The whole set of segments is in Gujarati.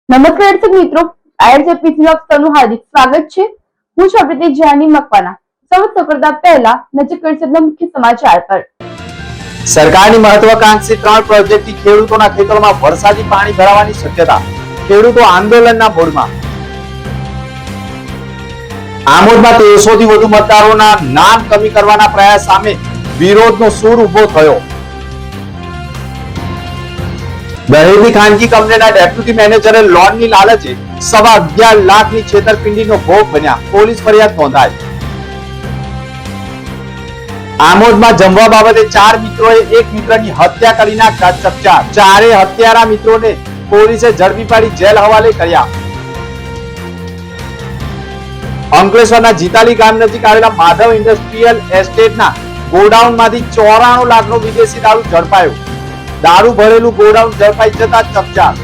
નમસ્કાર દર્શક મિત્રો, આઈઆરસીપી ન્યૂઝનું હાર્દિક સ્વાગત છે। હું છું પ્રીતિ જાની મકવાના। સૌથી કરતા પહેલા નજર કરીશું મુખ્ય સમાચાર પર। સરકારની મહત્વાકાંક્ષી 3 પ્રોજેક્ટથી ખેડૂતોના ખેતરોમાં વરસાદી પાણી ભરાવાની શક્યતા, ખેડૂતો આંદોલનના મૂડમાં। આમોદમાં 1300 થી વધુ મતદારોના નામ કમી કરવાના પ્રયાસ સામે વિરોધનો સૂર ઉભો થયો। દહેજની ખાનગી કંપનીના ડેપ્યુટી મેનેજરે લોનની લાલચે 11.5 લાખની છેતરપિંડીનો ભોગ બન્યા, પોલીસ ફરિયાદ નોંધાઈ। આમોદમાં જમવા બાબતે 4 મિત્રોએ એક મિત્રની હત્યા કરી નાખતા ચકચાર, 4 હત્યારા મિત્રોને પોલીસે ઝડપી પાડી જેલ હવાલે કર્યા। અંકલેશ્વરના જીતાલી ગામ નજીક આવેલા માધવ ઇન્ડસ્ટ્રીયલ એસ્ટેટના ગોડાઉનમાંથી 94 લાખનો વિદેશી દારૂ ઝડપાયો। દારૂ ભરેલું ગોડાઉન ઝડપાઈ જતા ચકચાર।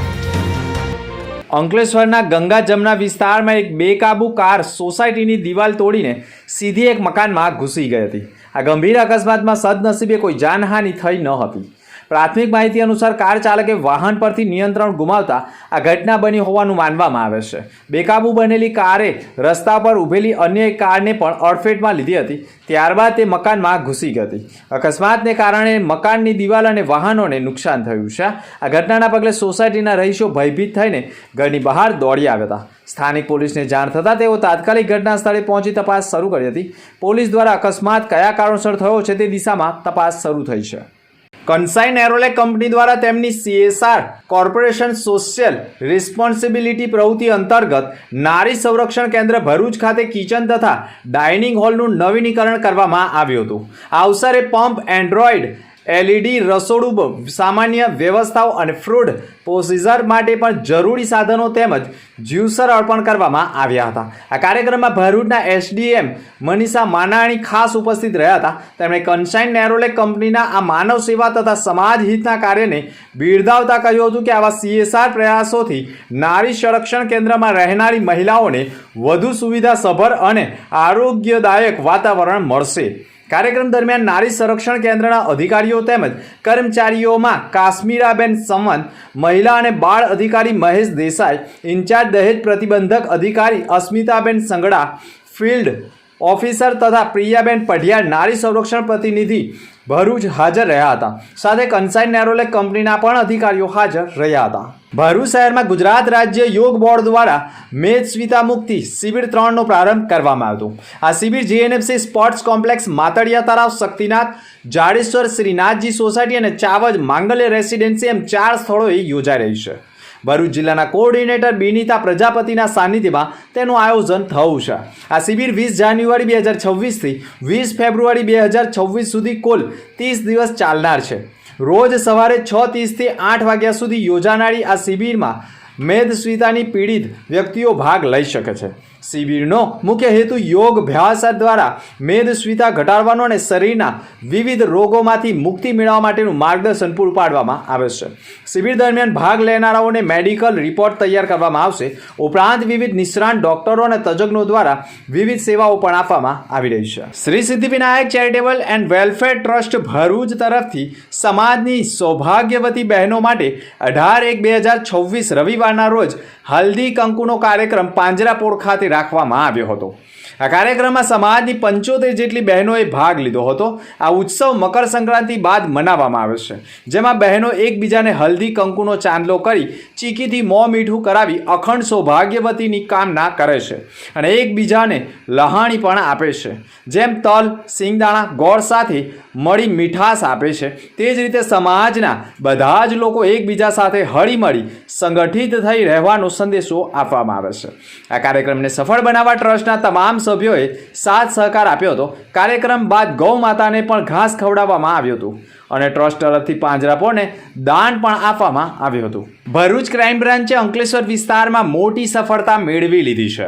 અંકલેશ્વરના ગંગા જમના વિસ્તારમાં એક બેકાબુ કાર સોસાયટીની દિવાલ તોડીને સીધી એક મકાનમાં ઘૂસી ગઈ હતી। આ ગંભીર અકસ્માતમાં સદનસીબે કોઈ જાનહાનિ થઈ ન હતી। પ્રાથમિક માહિતી અનુસાર કાર ચાલકે વાહન પરથી નિયંત્રણ ગુમાવતા આ ઘટના બની હોવાનું માનવામાં આવે છે। બેકાબુ બનેલી કારે રસ્તા પર ઊભેલી અન્ય એક કારને પણ અડફેટમાં લીધી હતી, ત્યારબાદ તે મકાનમાં ઘૂસી ગઈ હતી। અકસ્માતને કારણે મકાનની દિવાલ અને વાહનોને નુકસાન થયું છે। આ ઘટનાના પગલે સોસાયટીના રહીશો ભયભીત થઈને ઘરની બહાર દોડી આવ્યા હતા। સ્થાનિક પોલીસને જાણ થતાં તેઓ તાત્કાલિક ઘટના સ્થળે પહોંચી તપાસ શરૂ કરી હતી। પોલીસ દ્વારા અકસ્માત કયા કારણોસર થયો છે તે દિશામાં તપાસ શરૂ થઈ છે। કન્સાઇન એરોલેક કંપની દ્વારા તેમની CSR કોર્પોરેશન સોશિયલ રિસ્પોન્સિબિલિટી પ્રવૃત્તિ અંતર્ગત નારી સંરક્ષણ કેન્દ્ર ભરૂચ ખાતે કિચન તથા ડાઇનિંગ હોલનું નવીનીકરણ કરવામાં આવ્યું હતું। આ અવસરે પંપ, એન્ડ્રોઇડ LED રસોડું, સામાન્ય વ્યવસ્થાઓ અને ફ્રૂડ પ્રોસીઝર માટે પણ જરૂરી સાધનો તેમજ જ્યુસર અર્પણ કરવામાં આવ્યા હતા। આ કાર્યક્રમમાં ભરૂચના SDM મનીષા માનાણી ખાસ ઉપસ્થિત રહ્યા હતા। તેમણે કન્સાઇન નેરોલેક કંપનીના આ માનવ સેવા તથા સમાજ હિતના કાર્યને બિરદાવતા કહ્યું હતું કે આવા CSR પ્રયાસોથી નારી સંરક્ષણ કેન્દ્રમાં રહેનારી મહિલાઓને વધુ સુવિધાસભર અને આરોગ્યદાયક વાતાવરણ મળશે। કાર્યક્રમ દરમિયાન નારી સંરક્ષણ કેન્દ્રના અધિકારીઓ તેમજ કર્મચારીઓમાં કાશ્મીરાબેન સંવંત, મહિલા અને બાળ અધિકારી મહેશ દેસાઈ, ઇન્ચાર્જ દહેજ પ્રતિબંધક અધિકારી અસ્મિતાબેન સંગડા, ફિલ્ડ ઓફિસર તથા પ્રિયાબેન પઢિયાર, નારી સંરક્ષણ પ્રતિનિધિ ભરૂચ હાજર રહ્યા હતા। સાથે કન્સાઇન નેરોલેક કંપનીના પણ અધિકારીઓ હાજર રહ્યા હતા। ભરૂચ શહેરમાં ગુજરાત રાજ્ય યોગ બોર્ડ દ્વારા મેદસ્વીતા મુક્તિ શિબિર 3નો પ્રારંભ કરવામાં આવ્યો હતો। આ શિબિર GNFC સ્પોર્ટ્સ કોમ્પ્લેક્સ, માતળિયા તળાવ, શક્તિનાથ, જાડેશ્વર, શ્રીનાથજી સોસાયટી અને ચાવજ માંગલ્ય રેસિડેન્સી એમ 4 સ્થળોએ યોજાઈ રહી છે। ભરૂચ જિલ્લાના કોઓર્ડિનેટર બિનિતા પ્રજાપતિના સાનિધ્યમાં તેનું આયોજન થયું છે। આ શિબિર 20 જાન્યુઆરી 2026 થી 20 ફેબ્રુઆરી 2026 સુધી કુલ 30 દિવસ ચાલનાર છે। રોજ સવારે 6:30 થી 8 વાગ્યા સુધી યોજાનારી આ શિબિરમાં મેદસ્વીતાની પીડિત વ્યક્તિઓ ભાગ લઈ શકે છે। શિબિરનો મુખ્ય હેતુ યોગ અભ્યાસ દ્વારા મેદસ્વીતા ઘટાડવાનો અને શરીરના વિવિધ રોગોમાંથી મુક્તિ મેળવવા માટેનું માર્ગદર્શન પૂરું પાડવામાં આવે છે। શિબિર દરમિયાન ભાગ લેનારાઓને મેડિકલ રિપોર્ટ તૈયાર કરવામાં આવશે। ઉપરાંત વિવિધ નિષ્ણાત ડોક્ટરો અને તજજ્ઞો દ્વારા વિવિધ સેવાઓ પણ આપવામાં આવી રહી છે। Shri Siddhivinayak charitable and welfare trust Bharuch તરફથી સમાજની સૌભાગ્યવતી બહેનો માટે 18/1/2026 રવિવારના રોજ હલ્દી કંકુનો કાર્યક્રમ પાંજરાપોળ ખાતે રાખવામાં આવ્યો હતો। આ કાર્યક્રમમાં સમાજની 75 જેટલી બહેનોએ ભાગ લીધો હતો। આ ઉત્સવ મકર સંક્રાંતિ બાદ મનાવવામાં આવે છે, જેમાં બહેનો એકબીજાને હલ્દી કંકુનો ચાંદલો કરી ચીકીથી મોં મીઠું કરાવી અખંડ સૌભાગ્યવતીની કામના કરે છે અને એકબીજાને લહાણી પણ આપે છે। જેમ તલ, સિંગદાણા, ગોળ સાથે મળી મીઠાશ આપે છે, તે જ રીતે સમાજના બધા જ લોકો એકબીજા સાથે હળીમળી સંગઠિત થઈ રહેવાનો સંદેશો આપવામાં આવે છે। આ કાર્યક્રમને સફળ બનાવવા ટ્રસ્ટના તમામ સભ્યોએ સાથ સહકાર આપ્યો હતો। કાર્યક્રમ બાદ ગૌ માતાને પણ ઘાસ ખવડાવવામાં આવ્યું હતું અને ટ્રસ્ટ તરફથી પાંજરાપોળને દાન પણ આપવામાં આવ્યું હતું। ભરૂચ ક્રાઇમ બ્રાન્ચે અંકલેશ્વર વિસ્તારમાં મોટી સફળતા મેળવી લીધી છે।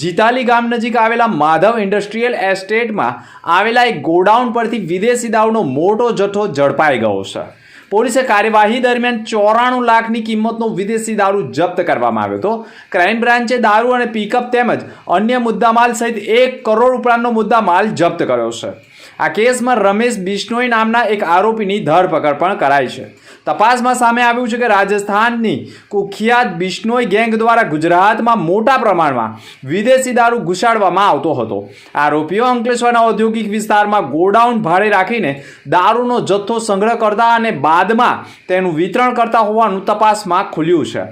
જીતાલી ગામ નજીક આવેલા માધવ ઇન્ડસ્ટ્રીયલ એસ્ટેટમાં આવેલા એક ગોડાઉન પરથી વિદેશી દારૂનો મોટો જથ્થો ઝડપાઈ ગયો છે। પોલીસે કાર્યવાહી દરમિયાન 94 લાખની કિંમતનો વિદેશી દારૂ જપ્ત કરવામાં આવ્યો હતો। ક્રાઇમ બ્રાન્ચે દારૂ અને પિકઅપ તેમજ અન્ય મુદ્દામાલ સહિત 1 કરોડ ઉપરાંતનો મુદ્દામાલ જપ્ત કર્યો છે। આ કેસમાં રમેશ બિશ્નોઈ નામના એક આરોપીની ધરપકડ પણ કરાઈ છે। તપાસમાં સામે આવ્યું છે કે રાજસ્થાનની કુખ્યાત બિશ્નોઈ ગેંગ દ્વારા ગુજરાતમાં મોટા પ્રમાણમાં વિદેશી દારૂ ઘુસાડવામાં આવતો હતો. આરોપીઓ અંકલેશ્વરના ઔદ્યોગિક વિસ્તારમાં ગોડાઉન ભાડે રાખીને દારૂનો જથ્થો સંગ્રહ કરતા અને બાદમાં તેનું વિતરણ કરતા હોવાનું તપાસમાં ખુલ્યું છે.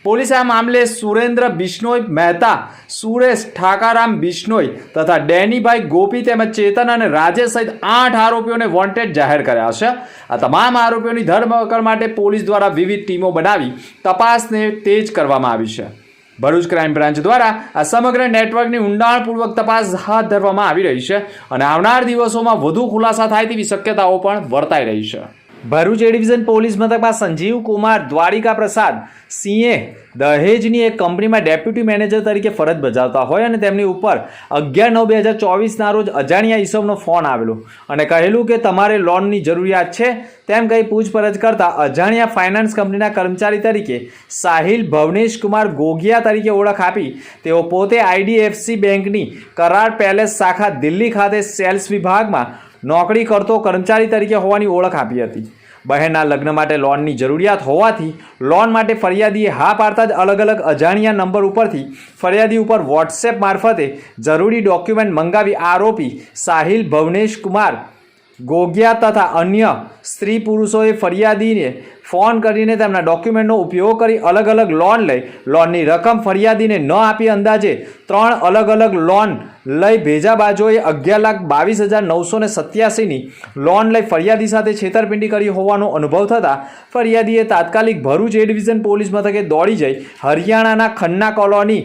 પોલીસે આ મામલે સુરેન્દ્ર બિશ્નોઈ મહેતા, સુરેશ ઠાકારામ બિશ્નોઈ તથા ડેનીભાઈ ગોપી તેમજ ચેતન અને રાજેશ સહિત 8 આરોપીઓને વોન્ટેડ જાહેર કર્યા છે. આ તમામ આરોપીઓની ધરપકડ માટે પોલીસ દ્વારા વિવિધ ટીમો બનાવી તપાસને તેજ કરવામાં આવી છે. ભરૂચ ક્રાઇમ બ્રાન્ચ દ્વારા આ સમગ્ર નેટવર્કની ઊંડાણપૂર્વક તપાસ હાથ ધરવામાં આવી રહી છે અને આવનાર દિવસોમાં વધુ ખુલાસા થાય તેવી શક્યતાઓ પણ વર્તાઈ રહી છે. ભરૂચ એ ડિવિઝન પોલીસ મથકમાં સંજીવ કુમાર દ્વારિકા પ્રસાદ સિંહે દહેજની એક કંપનીમાં ડેપ્યુટી મેનેજર તરીકે ફરજ બજાવતા હોય અને તેમની ઉપર 11/9/2024ના રોજ અજાણ્યા ઈસમનો ફોન આવેલો અને કહેલું કે તમારે લોનની જરૂરિયાત છે તેમ કહી પૂછપરછ કરતા અજાણ્યા ફાઇનાન્સ કંપનીના કર્મચારી તરીકે સાહિલ ભવનેશ કુમાર ગોગિયા તરીકે ઓળખ આપી તેઓ પોતે IDFC બેંકની કરાર પેલેસ શાખા દિલ્હી ખાતે સેલ્સ વિભાગમાં નોકરી કરતો કર્મચારી તરીકે હોવાની ઓળખ આપી હતી. બહેનના લગ્ન માટે લોનની જરૂરિયાત હોવાથી લોન માટે ફરિયાદીએ હા પાડતા જ અલગ અલગ અજાણ્યા નંબર ઉપરથી ફરિયાદી ઉપર વોટ્સએપ મારફતે જરૂરી ડોક્યુમેન્ટ મંગાવી આરોપી સાહિલ ભવનેશ કુમાર ગોગિયા તથા અન્ય સ્ત્રી પુરુષોએ ફરિયાદીને ફોન કરીને તેમના ડોક્યુમેન્ટનો ઉપયોગ કરી અલગ અલગ લોન લઈ લોનની રકમ ફરિયાદીને ન આપી અંદાજે 3 અલગ અલગ લોન લઈ ભેજાબાજોએ 11,22,987ની લોન લઈ ફરિયાદી સાથે છેતરપિંડી કરી હોવાનો અનુભવ થતાં ફરિયાદીએ તાત્કાલિક ભરૂચ એ ડિવિઝન પોલીસ મથકે દોડી જઈ હરિયાણાના ખન્ના કોલોની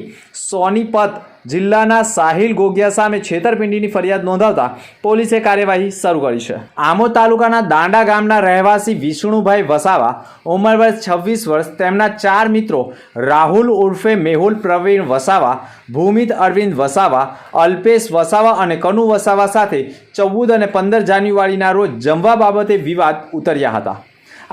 સોનીપત જિલ્લાના સાહિલ ગોગિયા સામે છેતરપિંડીની ફરિયાદ નોંધાવતા પોલીસે કાર્યવાહી શરૂ કરી છે. આમોદ તાલુકાના દાંડા ગામના રહેવાસી વિષ્ણુભાઈ વસાવા, ઉંમર વર્ષ 26 વર્ષ, તેમના 4 મિત્રો રાહુલ ઉર્ફે મેહુલ પ્રવીણ વસાવા, ભૂમિત અરવિંદ વસાવા, અલ્પેશ વસાવા અને કનુ વસાવા સાથે 14 અને 15 જાન્યુઆરીના રોજ જમવા બાબતે વિવાદ ઉતર્યા હતા.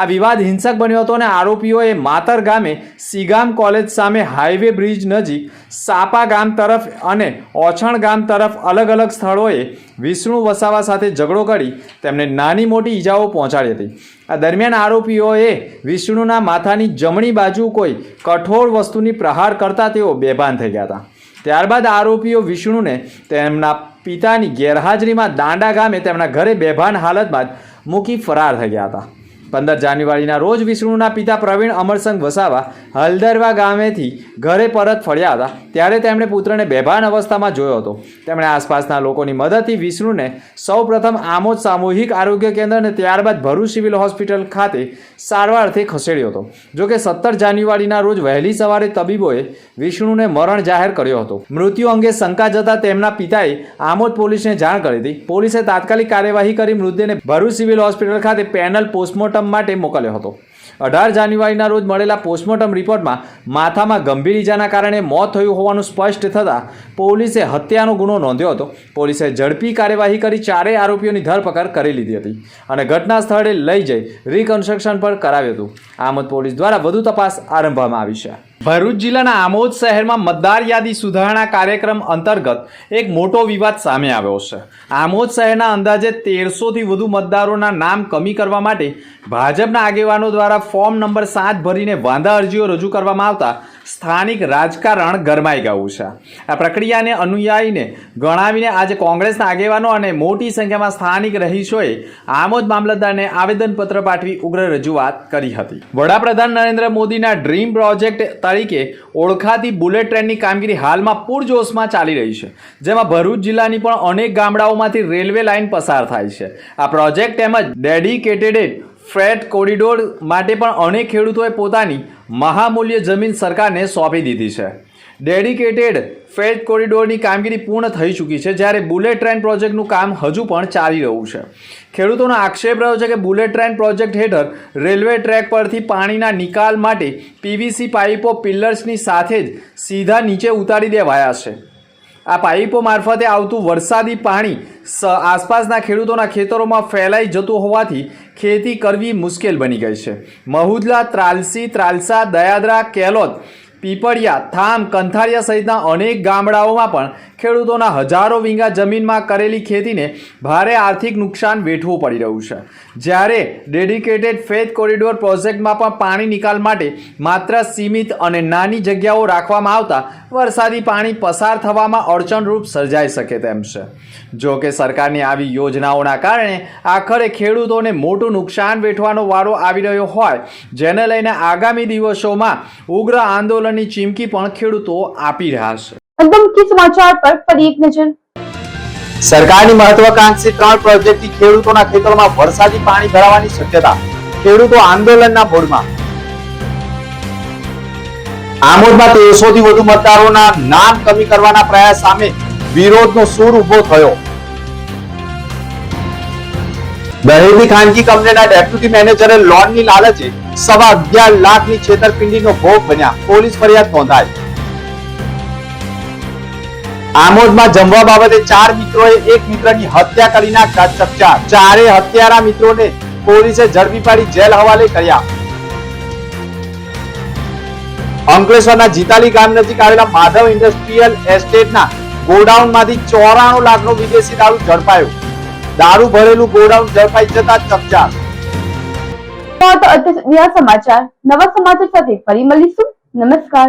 આ વિવાદ હિંસક બન્યો હતો અને આરોપીઓએ માતર ગામે સીગામ કોલેજ સામે હાઈવે બ્રિજ નજીક સાપા ગામ તરફ અને ઓછણ ગામ તરફ અલગ અલગ સ્થળોએ વિષ્ણુ વસાવા સાથે ઝઘડો કરી તેમને નાની મોટી ઈજાઓ પહોંચાડી હતી. આ દરમિયાન આરોપીઓએ વિષ્ણુના માથાની જમણી બાજુ કોઈ કઠોર વસ્તુની પ્રહાર કરતા તેઓ બેભાન થઈ ગયા હતા. ત્યારબાદ આરોપીઓ વિષ્ણુને તેમના પિતાની ગેરહાજરીમાં દાંડા ગામે તેમના ઘરે બેભાન હાલતમાં જ મૂકી ફરાર થઈ ગયા હતા. 15 જાન્યુઆરીના રોજ વિષ્ણુના પિતા પ્રવીણ અમરસંગ વસાવા હલદરવા ગામેથી ઘરે પરત ફર્યા હતા ત્યારે તેમણે પુત્રને બેભાન અવસ્થામાં જોયો હતો. તેમણે આસપાસના લોકોની મદદથી વિષ્ણુને સૌપ્રથમ આમોદ સામૂહિક આરોગ્ય કેન્દ્ર અને ત્યારબાદ ભરૂચ સિવિલ હોસ્પિટલ ખાતે સારવારથી ખસેડ્યો હતો. જોકે 17 જાન્યુઆરીના રોજ વહેલી સવારે તબીબોએ વિષ્ણુને મરણ જાહેર કર્યો હતો. મૃત્યુ અંગે શંકા જતા તેમના પિતાએ આમોદ પોલીસને જાણ કરી હતી. પોલીસે તાત્કાલિક કાર્યવાહી કરી મૃતદેહને ભરૂચ સિવિલ હોસ્પિટલ ખાતે પેનલ પોસ્ટમોર્ટમ માટે મોકલ્યો હતો. 18 જાન્યુઆરીના રોજ મળેલા પોસ્ટમોર્ટમ રિપોર્ટમાં માથામાં ગંભીર ઈજાના કારણે મોત થયું હોવાનું સ્પષ્ટ થતાં પોલીસે હત્યાનો ગુનો નોંધ્યો હતો. પોલીસે ઝડપી કાર્યવાહી કરી 4 આરોપીઓની ધરપકડ કરી લીધી હતી અને ઘટના સ્થળે લઈ જઈ રિકન્સ્ટ્રક્શન પર કરાવ્યું હતું. આમોદ પોલીસ દ્વારા વધુ તપાસ આરંભવામાં આવી છે. ભરૂચ જિલ્લાના આમોદ શહેરમાં મતદાર યાદી સુધારણા કાર્યક્રમ અંતર્ગત એક મોટો વિવાદ સામે આવ્યો છે. આમોદ શહેરના અંદાજે 1300થી વધુ મતદારોના નામ કમી કરવા માટે ભાજપના આગેવાનો દ્વારા ફોર્મ નંબર 7 ભરીને વાંધા અરજીઓ રજૂ કરવામાં આવતા સ્થાનિક રાજકારણ ગરમાઈ ગયું છે. આ પ્રક્રિયાને અનુયાયીને ગણાવીને આજે કોંગ્રેસના આગેવાનો અને મોટી સંખ્યામાં સ્થાનિક રહીશોએ આમોદ મામલતદારને આવેદનપત્ર પાઠવી ઉગ્ર રજૂઆત કરી હતી. વડાપ્રધાન નરેન્દ્ર મોદીના ડ્રીમ પ્રોજેક્ટ તરીકે ઓળખાતી બુલેટ ટ્રેનની કામગીરી હાલમાં પૂરજોશમાં ચાલી રહી છે, જેમાં ભરૂચ જિલ્લાની પણ અનેક ગામડાઓમાંથી રેલવે લાઇન પસાર થાય છે. આ પ્રોજેક્ટ તેમજ ડેડિકેટેડ ફ્રેટ કોરિડોર માટે પણ અનેક ખેડૂતોએ પોતાની મહામૂલ્ય જમીન સરકારને સોંપી દીધી છે. ડેડિકેટેડ ફ્રેટ કોરિડોરની કામગીરી પૂર્ણ થઈ ચૂકી છે, જ્યારે બુલેટ ટ્રેન પ્રોજેક્ટનું કામ હજુ પણ ચાલી રહ્યું છે. ખેડૂતોનો આક્ષેપ રહ્યો છે કે બુલેટ ટ્રેન પ્રોજેક્ટ હેઠળ રેલવે ટ્રેક પરથી પાણીના નિકાલ માટે PVC પાઇપો પિલ્લર્સની સાથે જ સીધા નીચે ઉતારી દેવાયા છે. આ પાઇપો મારફતે આવતું વરસાદી પાણી આસપાસના ખેડૂતોના ખેતરોમાં ફેલાઈ જતું હોવાથી ખેતી કરવી મુશ્કેલ બની ગઈ છે. મહુદલા, ત્રાલસી, ત્રાલસા, દયાદરા, કેલોદ પીપળિયા, થામ, કંથારિયા સહિતના અનેક ગામડાઓમાં પણ ખેડૂતોના હજારો વીઘા જમીનમાં કરેલી ખેતીને ભારે આર્થિક નુકસાન વેઠવું પડી રહ્યું છે. જ્યારે ડેડિકેટેડ ફેથ કોરિડોર પ્રોજેક્ટમાં પણ પાણી નિકાલ માટે માત્ર સીમિત અને નાની જગ્યાઓ રાખવામાં આવતા વરસાદી પાણી પસાર થવામાં અડચણરૂપ સર્જાઈ શકે તેમ છે. જો કે સરકારની આવી યોજનાઓના કારણે આખરે ખેડૂતોને મોટું નુકસાન વેઠવાનો વારો આવી રહ્યો હોય, જેને લઈને આગામી દિવસોમાં ઉગ્ર આંદોલનની ચીમકી પણ ખેડૂતો આપી રહ્યા છે. અંતે મુખ્ય સમાચાર પર ફરી એક નજર. સરકારની મહત્વાકાંક્ષી 3 પ્રોજેક્ટથી ખેડૂતોના ખેતરોમાં વરસાદી પાણી ભરાવાની શક્યતા. ખેડૂતો આંદોલનના મોડમાં. આમોદમાં 1300 થી વધુ મતદારોના નામ કમી કરવાના પ્રયાસ સામે વિરોધનો સૂર ઉભો થયો. દહેજની ખાનગી કંપનીના ડેપ્યુટી મેનેજરે લોનની લાલચે 11.5 લાખની છેતરપિંડીનો ભોગ બન્યા. પોલીસ ફરિયાદ નોંધાઈ. આમોદમાં જમવા બાબતે 4 મિત્રોએ એક મિત્રની હત્યા કરી નાખતા ચકચાર. 4 હત્યારા મિત્રોને પોલીસે ઝડપી પાડી જેલ હવાલે કર્યા. અંકલેશ્વરના જીતાલી ગામ નજીક આવેલા માધવ ઇન્ડસ્ટ્રીયલ એસ્ટેટના ગોડાઉનમાંથી 94 લાખનો વિદેશી દારૂ ઝડપાયો. દારૂ ભરેલું ગોડાઉન ઝડપાઈ જતા ચકચાર. તો અત્યાર સુધીના સમાચાર. નવા સમાચાર સાથે ફરી મળીશું. નમસ્કાર.